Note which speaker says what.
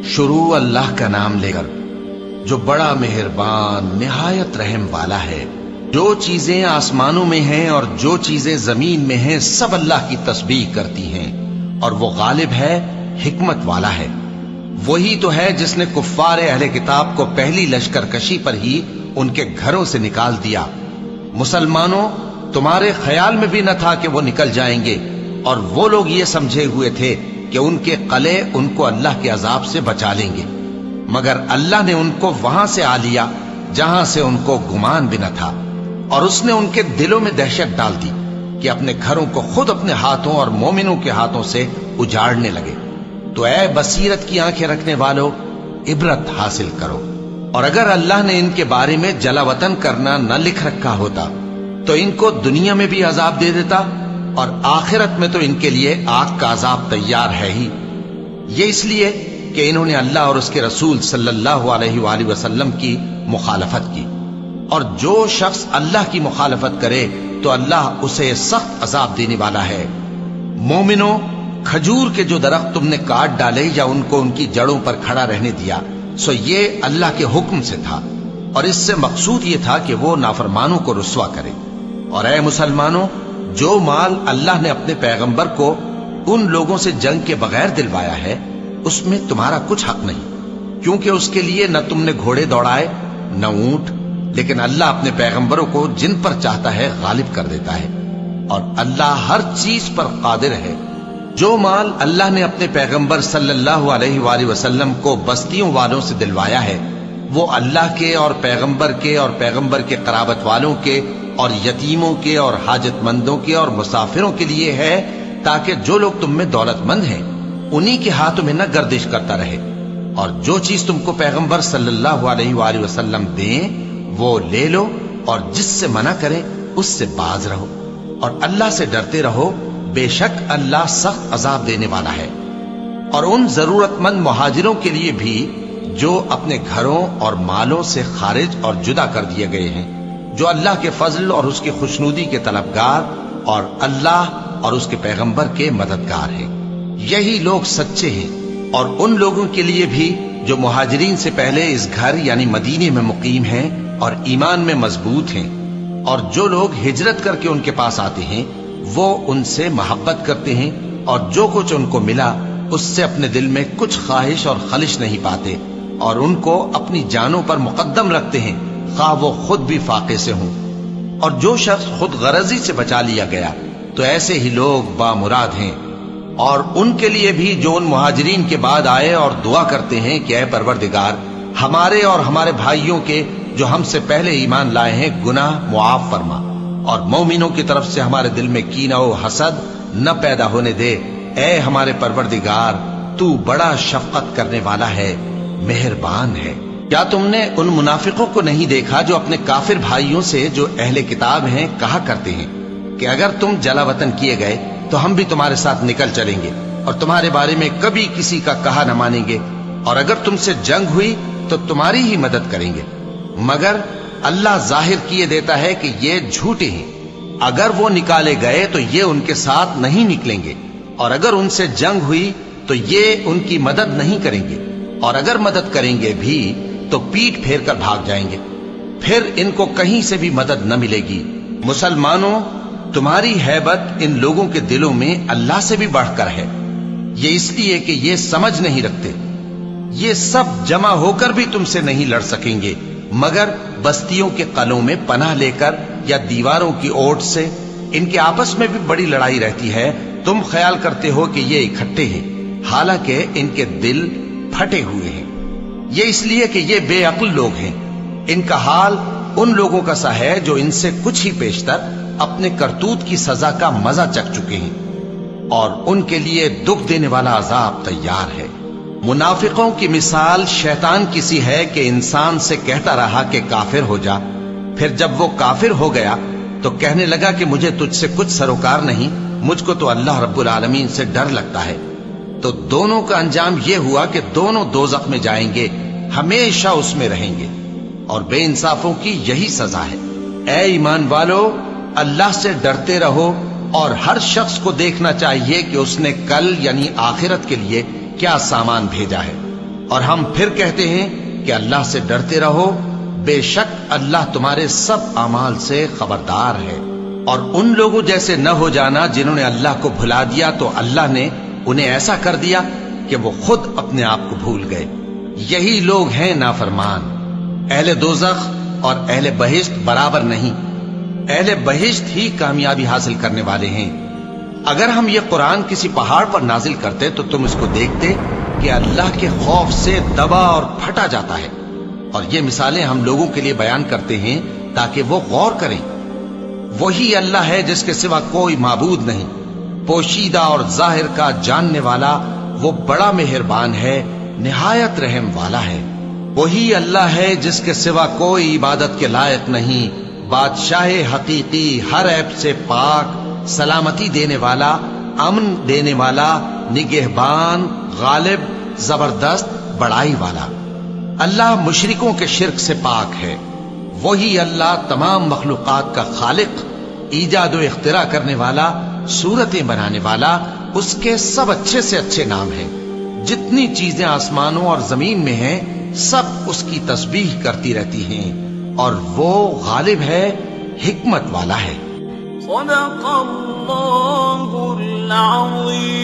Speaker 1: شروع اللہ کا نام لے کر جو بڑا مہربان نہایت رحم والا ہے۔ جو چیزیں آسمانوں میں ہیں اور جو چیزیں زمین میں ہیں سب اللہ کی تسبیح کرتی ہیں، اور وہ غالب ہے، حکمت والا ہے۔ وہی تو ہے جس نے کفار اہل کتاب کو پہلی لشکر کشی پر ہی ان کے گھروں سے نکال دیا۔ مسلمانوں، تمہارے خیال میں بھی نہ تھا کہ وہ نکل جائیں گے، اور وہ لوگ یہ سمجھے ہوئے تھے کہ ان کے قلعے ان کو اللہ کے عذاب سے بچا لیں گے، مگر اللہ نے ان کو وہاں سے آ لیا جہاں سے ان کو گمان بھی نہ تھا، اور اس نے ان کے دلوں میں دہشت ڈال دی کہ اپنے گھروں کو خود اپنے ہاتھوں اور مومنوں کے ہاتھوں سے اجاڑنے لگے۔ تو اے بصیرت کی آنکھیں رکھنے والو، عبرت حاصل کرو۔ اور اگر اللہ نے ان کے بارے میں جلا وطن کرنا نہ لکھ رکھا ہوتا تو ان کو دنیا میں بھی عذاب دے دیتا، اور آخرت میں تو ان کے لیے آگ کا عذاب تیار ہے ہی۔ یہ اس لیے کہ انہوں نے اللہ اور اس کے رسول صلی اللہ علیہ وآلہ وسلم کی مخالفت کی، اور جو شخص اللہ کی مخالفت کرے تو اللہ اسے سخت عذاب دینے والا ہے۔ مومنوں، کھجور کے جو درخت تم نے کاٹ ڈالے یا ان کو ان کی جڑوں پر کھڑا رہنے دیا، سو یہ اللہ کے حکم سے تھا، اور اس سے مقصود یہ تھا کہ وہ نافرمانوں کو رسوا کرے۔ اور اے مسلمانوں، جو مال اللہ نے اپنے پیغمبر کو ان لوگوں سے جنگ کے بغیر دلوایا ہے اس میں تمہارا کچھ حق نہیں، کیونکہ اس کے لیے نہ تم نے گھوڑے دوڑائے نہ اونٹ، لیکن اللہ اپنے پیغمبروں کو جن پر چاہتا ہے غالب کر دیتا ہے، اور اللہ ہر چیز پر قادر ہے۔ جو مال اللہ نے اپنے پیغمبر صلی اللہ علیہ وآلہ وسلم کو بستیوں والوں سے دلوایا ہے وہ اللہ کے اور پیغمبر کے قرابت والوں کے اور یتیموں کے اور حاجت مندوں کے اور مسافروں کے لیے ہے، تاکہ جو لوگ تم میں دولت مند ہیں انہی کے ہاتھوں میں نہ گردش کرتا رہے، اور جو چیز تم کو پیغمبر صلی اللہ علیہ وآلہ وسلم دیں وہ لے لو، اور جس سے منع کریں اس سے باز رہو، اور اللہ سے ڈرتے رہو، بے شک اللہ سخت عذاب دینے والا ہے۔ اور ان ضرورت مند مہاجروں کے لیے بھی جو اپنے گھروں اور مالوں سے خارج اور جدا کر دیے گئے ہیں، جو اللہ کے فضل اور اس کی خوشنودی کے طلبگار اور اللہ اور اس کے پیغمبر کے مددگار ہیں، یہی لوگ سچے ہیں۔ اور ان لوگوں کے لیے بھی جو مہاجرین سے پہلے اس گھر یعنی مدینے میں مقیم ہیں اور ایمان میں مضبوط ہیں، اور جو لوگ ہجرت کر کے ان کے پاس آتے ہیں وہ ان سے محبت کرتے ہیں، اور جو کچھ ان کو ملا اس سے اپنے دل میں کچھ خواہش اور خلش نہیں پاتے، اور ان کو اپنی جانوں پر مقدم رکھتے ہیں خواہ وہ خود بھی فاقے سے ہوں۔ اور جو شخص خود غرضی سے بچا لیا گیا تو ایسے ہی لوگ بامراد ہیں۔ اور ان کے لیے بھی جو ان مہاجرین کے بعد آئے اور دعا کرتے ہیں کہ اے پروردگار ہمارے اور ہمارے بھائیوں کے جو ہم سے پہلے ایمان لائے ہیں گناہ معاف فرما، اور مومنوں کی طرف سے ہمارے دل میں کینہ و حسد نہ پیدا ہونے دے، اے ہمارے پروردگار تو بڑا شفقت کرنے والا ہے، مہربان ہے۔ کیا تم نے ان منافقوں کو نہیں دیکھا جو اپنے کافر بھائیوں سے جو اہل کتاب ہیں کہا کرتے ہیں کہ اگر تم جلا وطن کیے گئے تو ہم بھی تمہارے ساتھ نکل چلیں گے اور تمہارے بارے میں کبھی کسی کا کہا نہ مانیں گے، اور اگر تم سے جنگ ہوئی تو تمہاری ہی مدد کریں گے، مگر اللہ ظاہر کیے دیتا ہے کہ یہ جھوٹے ہیں۔ اگر وہ نکالے گئے تو یہ ان کے ساتھ نہیں نکلیں گے، اور اگر ان سے جنگ ہوئی تو یہ ان کی مدد نہیں کریں گے، اور اگر مدد کریں گے بھی تو پیٹ پھیر کر بھاگ جائیں گے، پھر ان کو کہیں سے بھی مدد نہ ملے گی۔ مسلمانوں، تمہاری ہیبت ان لوگوں کے دلوں میں اللہ سے بھی بڑھ کر ہے، یہ اس لیے کہ یہ سمجھ نہیں رکھتے۔ یہ سب جمع ہو کر بھی تم سے نہیں لڑ سکیں گے مگر بستیوں کے قلعوں میں پناہ لے کر یا دیواروں کی اوٹ سے۔ ان کے آپس میں بھی بڑی لڑائی رہتی ہے، تم خیال کرتے ہو کہ یہ اکٹھے ہیں، حالانکہ ان کے دل پھٹے ہوئے ہیں۔ یہ اس لیے کہ یہ بے عقل لوگ ہیں۔ ان کا حال ان لوگوں کا سا ہے جو ان سے کچھ ہی پیشتر اپنے کرتوت کی سزا کا مزہ چکھ چکے ہیں، اور ان کے لیے دکھ دینے والا عذاب تیار ہے۔ منافقوں کی مثال شیطان کی سی ہے کہ انسان سے کہتا رہا کہ کافر ہو جا، پھر جب وہ کافر ہو گیا تو کہنے لگا کہ مجھے تجھ سے کچھ سروکار نہیں، مجھ کو تو اللہ رب العالمین سے ڈر لگتا ہے۔ تو دونوں کا انجام یہ ہوا کہ دونوں دوزخ میں جائیں گے، ہمیشہ اس میں رہیں گے، اور بے انصافوں کی یہی سزا ہے۔ اے ایمان والو، اللہ سے ڈرتے رہو، اور ہر شخص کو دیکھنا چاہیے کہ اس نے کل یعنی آخرت کے لیے کیا سامان بھیجا ہے، اور ہم پھر کہتے ہیں کہ اللہ سے ڈرتے رہو، بے شک اللہ تمہارے سب اعمال سے خبردار ہے۔ اور ان لوگوں جیسے نہ ہو جانا جنہوں نے اللہ کو بھلا دیا تو اللہ نے انہیں ایسا کر دیا کہ وہ خود اپنے آپ کو بھول گئے۔ یہی لوگ ہیں نافرمان۔ اہل دوزخ اور اہل بہشت برابر نہیں، اہل بہشت ہی کامیابی حاصل کرنے والے ہیں۔ اگر ہم یہ قرآن کسی پہاڑ پر نازل کرتے تو تم اس کو دیکھتے کہ اللہ کے خوف سے دبا اور پھٹا جاتا ہے۔ اور یہ مثالیں ہم لوگوں کے لیے بیان کرتے ہیں تاکہ وہ غور کریں۔ وہی اللہ ہے جس کے سوا کوئی معبود نہیں، پوشیدہ اور ظاہر کا جاننے والا، وہ بڑا مہربان ہے، نہایت رحم والا ہے۔ وہی اللہ ہے جس کے سوا کوئی عبادت کے لائق نہیں، بادشاہ حقیقی، ہر عیب سے پاک، سلامتی دینے والا، امن دینے والا، نگہبان، غالب، زبردست، بڑائی والا۔ اللہ مشرکوں کے شرک سے پاک ہے۔ وہی اللہ تمام مخلوقات کا خالق، ایجاد و اختراع کرنے والا، صورتیں بنانے والا، اس کے سب اچھے سے اچھے نام ہیں۔ جتنی چیزیں آسمانوں اور زمین میں ہیں سب اس کی تسبیح کرتی رہتی ہیں، اور وہ غالب ہے، حکمت والا ہے۔
Speaker 2: صدق اللہ العظیم۔